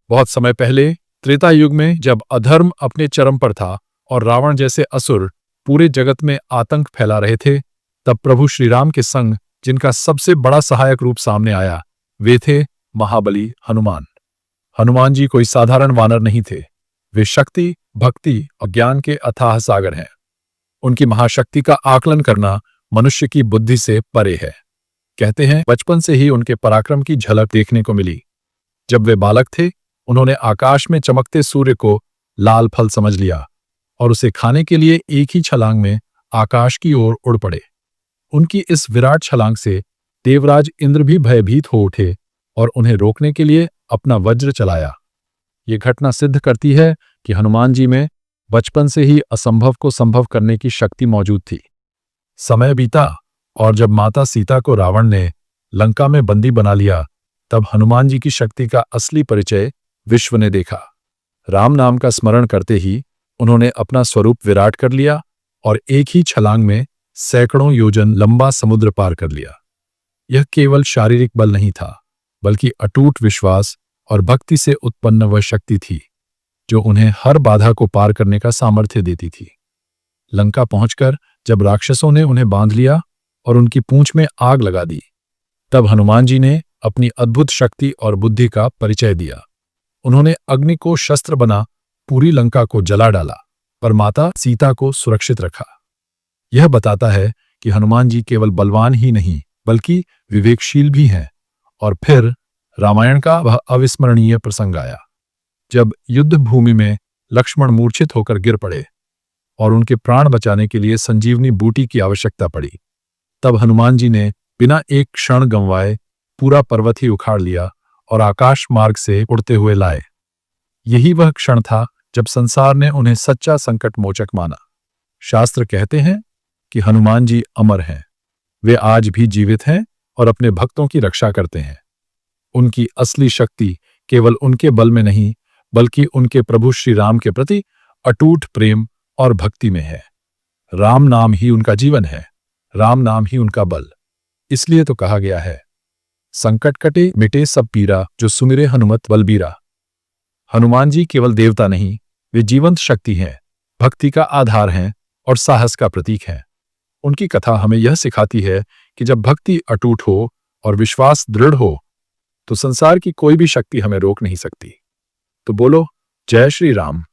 बहुत समय पहले त्रेता युग में जब अधर्म अपने चरम पर था और रावण जैसे असुर पूरे जगत में आतंक फैला रहे थे, तब प्रभु श्री राम के संग जिनका सबसे बड़ा सहायक रूप सामने आया, वे थे महाबली हनुमान। हनुमान जी कोई साधारण वानर नहीं थे। वे शक्ति, भक्ति और ज्ञान के अथाह सागर हैं। उनकी महाशक्ति का आकलन करना मनुष्य की बुद्धि से परे है। कहते हैं बचपन से ही उनके पराक्रम की झलक देखने को मिली। जब वे बालक थे, उन्होंने आकाश में चमकते सूर्य को लाल फल समझ लिया और उसे खाने के लिए एक ही छलांग में आकाश की ओर उड़ पड़े। उनकी इस विराट छलांग से देवराज इंद्र भी भयभीत हो उठे और उन्हें रोकने के लिए अपना वज्र चलाया। ये घटना सिद्ध करती है कि हनुमान जी में बचपन से ही असंभव को संभव करने की शक्ति मौजूद थी। समय बीता और जब माता सीता को रावण ने लंका में बंदी बना लिया, तब हनुमान जी की शक्ति का असली परिचय विश्व ने देखा। राम नाम का स्मरण करते ही उन्होंने अपना स्वरूप विराट कर लिया और एक ही छलांग में सैकड़ों योजन लंबा समुद्र पार कर लिया। यह केवल शारीरिक बल नहीं था, बल्कि अटूट विश्वास और भक्ति से उत्पन्न वह शक्ति थी जो उन्हें हर बाधा को पार करने का सामर्थ्य देती थी। लंका पहुंचकर जब राक्षसों ने उन्हें बांध लिया और उनकी पूंछ में आग लगा दी, तब हनुमान जी ने अपनी अद्भुत शक्ति और बुद्धि का परिचय दिया। उन्होंने अग्नि को शस्त्र बना पूरी लंका को जला डाला, पर माता सीता को सुरक्षित रखा। यह बताता है कि हनुमान जी केवल बलवान ही नहीं, बल्कि विवेकशील भी हैं। और फिर रामायण का वह अविस्मरणीय प्रसंग आया, जब युद्ध भूमि में लक्ष्मण मूर्छित होकर गिर पड़े और उनके प्राण बचाने के लिए संजीवनी बूटी की आवश्यकता पड़ी। तब हनुमान जी ने बिना एक क्षण गंवाए पूरा पर्वत ही उखाड़ लिया और आकाश मार्ग से उड़ते हुए लाए। यही वह क्षण था जब संसार ने उन्हें सच्चा संकट मोचक माना। शास्त्र कहते हैं कि हनुमान जी अमर हैं। वे आज भी जीवित हैं और अपने भक्तों की रक्षा करते हैं। उनकी असली शक्ति केवल उनके बल में नहीं, बल्कि उनके प्रभु श्री राम के प्रति अटूट प्रेम और भक्ति में है। राम नाम ही उनका जीवन है, राम नाम ही उनका बल। इसलिए तो कहा गया है, संकट कटे मिटे सब पीरा, जो सुमिरे हनुमत बलबीरा। हनुमान जी केवल देवता नहीं, वे जीवंत शक्ति हैं, भक्ति का आधार हैं और साहस का प्रतीक हैं। उनकी कथा हमें यह सिखाती है कि जब भक्ति अटूट हो और विश्वास दृढ़ हो, तो संसार की कोई भी शक्ति हमें रोक नहीं सकती। तो बोलो जय श्री राम।